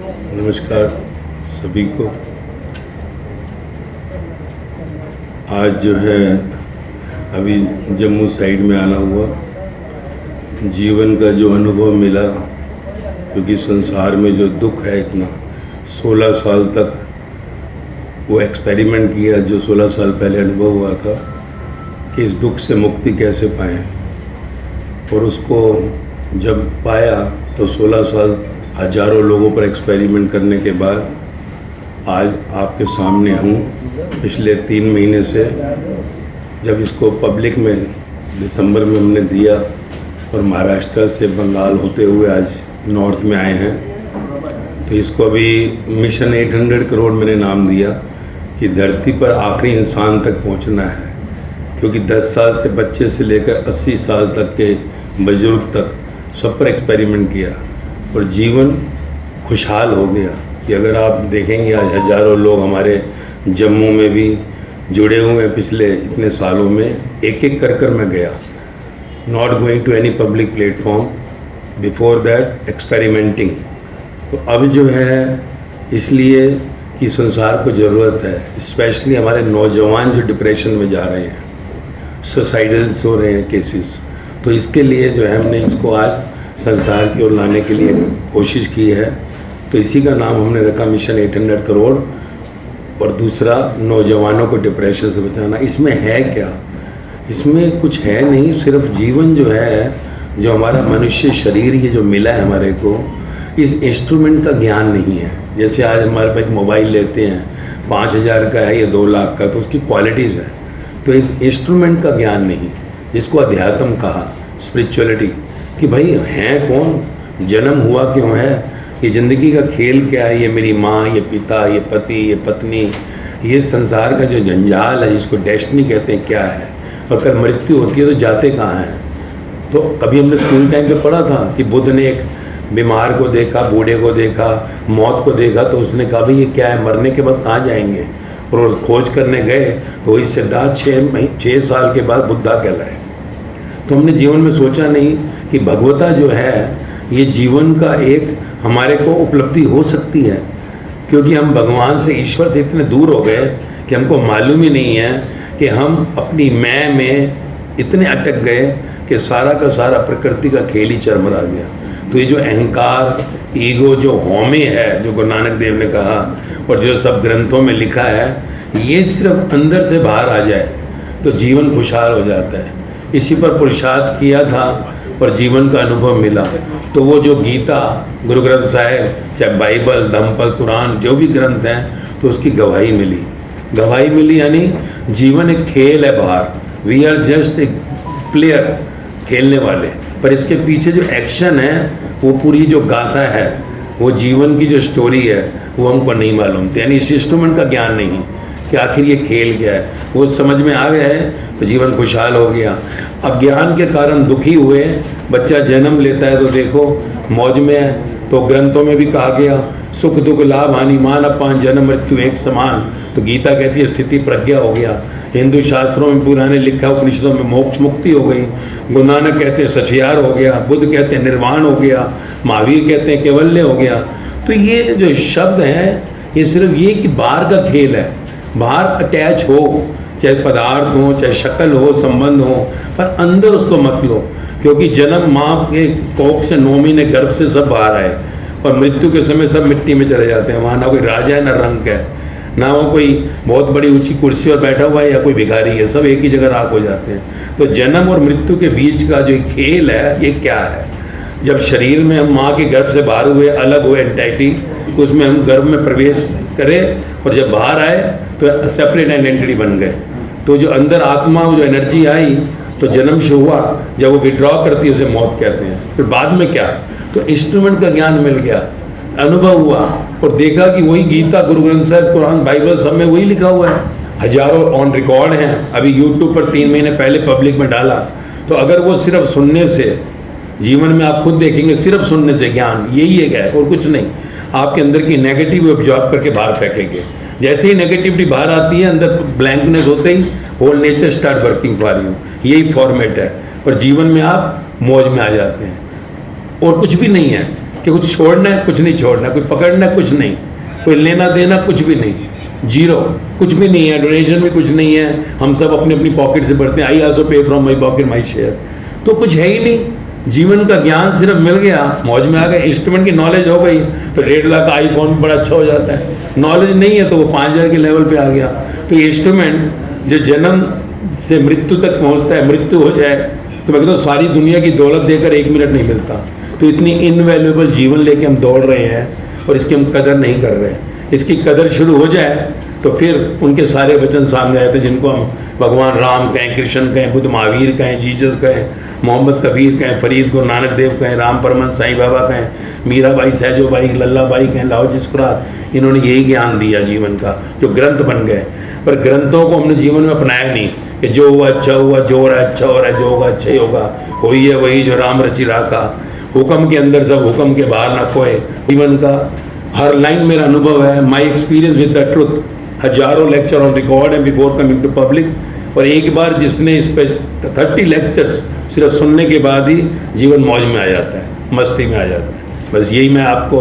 नमस्कार सभी को। आज जो है अभी जम्मू साइड में आना हुआ, जीवन का जो अनुभव मिला, क्योंकि संसार में जो दुख है इतना, 16 साल तक वो एक्सपेरिमेंट किया जो 16 साल पहले अनुभव हुआ था कि इस दुख से मुक्ति कैसे पाएं, और उसको जब पाया तो 16 साल हजारों लोगों पर एक्सपेरिमेंट करने के बाद आज आपके सामने हूँ। पिछले 3 महीने से जब इसको पब्लिक में दिसंबर में हमने दिया और महाराष्ट्र से बंगाल होते हुए आज नॉर्थ में आए हैं, तो इसको अभी मिशन 800 करोड़ मैंने नाम दिया कि धरती पर आखिरी इंसान तक पहुंचना है, क्योंकि 10 साल से बच्चे से लेकर 80 साल तक के बुजुर्ग तक सब पर एक्सपेरिमेंट किया और जीवन खुशहाल हो गया। कि अगर आप देखेंगे आज हजारों लोग हमारे जम्मू में भी जुड़े हुए हैं पिछले इतने सालों में, एक एक कर मैं गया, not going to any public platform, before that experimenting. तो अब जो है इसलिए कि संसार को ज़रूरत है, स्पेशली हमारे नौजवान जो डिप्रेशन में जा रहे हैं, सुसाइडल्स हो रहे हैं केसेस, तो इसके लिए जो है हमने इसको आज संसार की ओर लाने के लिए कोशिश की है। तो इसी का नाम हमने रखा मिशन 800 करोड़, और दूसरा नौजवानों को डिप्रेशन से बचाना। इसमें है क्या? इसमें कुछ है नहीं, सिर्फ जीवन जो है, जो हमारा मनुष्य शरीर ये जो मिला है हमारे को, इस इंस्ट्रूमेंट का ज्ञान नहीं है। जैसे आज हमारे पास मोबाइल लेते हैं, 5000 का है या 2 लाख का, तो उसकी क्वालिटीज़ है, तो इस इंस्ट्रूमेंट का ज्ञान नहीं, जिसको अध्यात्म कहा, स्पिरिचुअलिटी, कि भाई हैं कौन, जन्म हुआ क्यों है, ये ज़िंदगी का खेल क्या है, ये मेरी माँ, ये पिता, ये पति, ये पत्नी, ये संसार का जो जंजाल है जिसको डेस्टिनी कहते हैं क्या है, और कल मृत्यु होती है तो जाते कहाँ हैं। तो कभी हमने स्कूल टाइम पे पढ़ा था कि बुद्ध ने एक बीमार को देखा, बूढ़े को देखा, मौत को देखा, तो उसने कहा भाई ये क्या है, मरने के बाद कहाँ जाएंगे, और खोज करने गए तो वही सिद्धार्थ 6 साल के बाद बुद्धा कहलाए। तो हमने जीवन में सोचा नहीं कि भगवता जो है ये जीवन का एक हमारे को उपलब्धि हो सकती है, क्योंकि हम भगवान से, ईश्वर से इतने दूर हो गए कि हमको मालूम ही नहीं है कि हम अपनी मैं में इतने अटक गए कि सारा का सारा प्रकृति का खेल ही चरमरा गया। तो ये जो अहंकार, ईगो, जो हौमे है, जो गुरु नानक देव ने कहा और जो सब ग्रंथों में लिखा है, ये सिर्फ अंदर से बाहर आ जाए तो जीवन खुशहाल हो जाता है। इसी पर पुरुषार्थ किया था और जीवन का अनुभव मिला। तो वो जो गीता, गुरु ग्रंथ साहिब, चाहे बाइबल, धम्म, कुरान, जो भी ग्रंथ हैं, तो उसकी गवाही मिली। गवाही मिली यानी जीवन एक खेल है बाहर, वी आर जस्ट एक प्लेयर, खेलने वाले, पर इसके पीछे जो एक्शन है, वो पूरी जो गाथा है, वो जीवन की जो स्टोरी है, वो हमको नहीं मालूम थी। यानी इस इंस्ट्रूमेंट का ज्ञान नहीं कि आखिर ये खेल क्या है, वो समझ में आ गया है तो जीवन खुशहाल हो गया। अज्ञान के कारण दुखी हुए, बच्चा जन्म लेता है तो देखो मौज में है, तो ग्रंथों में भी कहा गया सुख दुख लाभ हानि मान अपान जन्म मृत्यु एक समान। तो गीता कहती है स्थिति प्रज्ञा हो गया, हिंदू शास्त्रों में पुराने लिखा, उपनिषदों में मोक्ष मुक्ति हो गई, गुरु नानक कहते हैं सठियार हो गया, बुद्ध कहते हैं निर्वाण हो गया, महावीर कहते हैं केवल्य हो गया। तो ये जो शब्द हैं, ये सिर्फ ये कि बाहर का खेल है, बाहर अटैच हो, चाहे पदार्थ हो, चाहे शक्ल हो, संबंध हो, पर अंदर उसको मत लो, क्योंकि जन्म माँ के कोख से 9 महीने गर्भ से सब बाहर आए, और मृत्यु के समय सब मिट्टी में चले जाते हैं। वहाँ ना कोई राजा है, ना रंक है, ना वो कोई बहुत बड़ी ऊंची कुर्सी पर बैठा हुआ है या कोई भिखारी है, सब एक ही जगह राख हो जाते हैं। तो जन्म और मृत्यु के बीच का जो खेल है, ये क्या है? जब शरीर में हम माँ के गर्भ से बाहर हुए, अलग हुए एंटाइटी, उसमें हम गर्भ में प्रवेश करें, और जब बाहर आए तो सेपरेट आइडेंटिटी बन गए। तो जो अंदर आत्मा, जो एनर्जी आई, तो जन्म से हुआ, जब वो विड्रॉ करती है उसे मौत कहते हैं। फिर बाद में क्या? तो इंस्ट्रूमेंट का ज्ञान मिल गया, अनुभव हुआ, और देखा कि वही गीता, गुरु ग्रंथ साहिब, कुरान, बाइबल, सब में वही लिखा हुआ है, हजारों ऑन रिकॉर्ड हैं। अभी यूट्यूब पर 3 महीने पहले पब्लिक में डाला। तो अगर वो सिर्फ सुनने से, जीवन में आप खुद देखेंगे सिर्फ सुनने से ज्ञान यही एक है और कुछ नहीं, आपके अंदर की नेगेटिव ऑब्जॉर्व करके बाहर फेंकेंगे। जैसे ही नेगेटिविटी बाहर आती है, अंदर ब्लैंकनेस होते ही whole nature start working for you. यही फॉर्मेट है, और जीवन में आप मौज में आ जाते हैं, और कुछ भी नहीं है। कि कुछ छोड़ना है, कुछ नहीं छोड़ना, कोई पकड़ना है, कुछ नहीं, कोई लेना देना कुछ भी नहीं, जीरो, कुछ भी नहीं है, डोनेशन भी कुछ नहीं है, हम सब अपनी अपनी पॉकेट से भरते हैं, आई आल्सो पे from my pocket my share, तो कुछ है ही नहीं। जीवन का ज्ञान सिर्फ मिल गया, मौज में आ गए, इंस्ट्रूमेंट की नॉलेज हो गई तो 1.5 लाख का आईफोन बड़ा अच्छा हो जाता है, नॉलेज नहीं है तो वो 5,000 के लेवल पे आ गया। तो ये इंस्ट्रूमेंट जो जन्म से मृत्यु तक पहुंचता है, मृत्यु हो जाए तो मैं कहता हूँ सारी दुनिया की दौलत देकर 1 मिनट नहीं मिलता। तो इतनी इनवैल्यूएबल जीवन लेके हम दौड़ रहे हैं और इसकी हम कदर नहीं कर रहे हैं। इसकी कदर शुरू हो जाए तो फिर उनके सारे वचन सामने आए थे जिनको हम भगवान राम कहें, कृष्ण कहें, बुद्ध महावीर कहें, जीसस कहें, मोहम्मद कबीर कहें, फरीद गुरु नानक देव कहें, राम परमहंस साईं बाबा कहें, मीराबाई, सहजोबाई, लल्लाबाई कहें, लाओ जिसकुरात, इन्होंने यही ज्ञान दिया जीवन का जो ग्रंथ बन गए। पर ग्रंथों को हमने जीवन में अपनाया नहीं कि जो हुआ अच्छा हुआ, जो हो रहा है अच्छा हो रहा है, जो होगा अच्छा ही होगा, वही है वही जो राम रचि राखा, हुक्म के अंदर सब हुक्म के बाहर ना कोई। जीवन का हर लाइन मेरा अनुभव है, my experience with the truth. हजारों लेक्चर ऑन रिकॉर्ड है बिफोर कमिंग टू पब्लिक, और एक बार जिसने इस पे 30 लेक्चर्स सिर्फ सुनने के बाद ही जीवन मौज में आ जाता है, मस्ती में आ जाता है। बस यही मैं आपको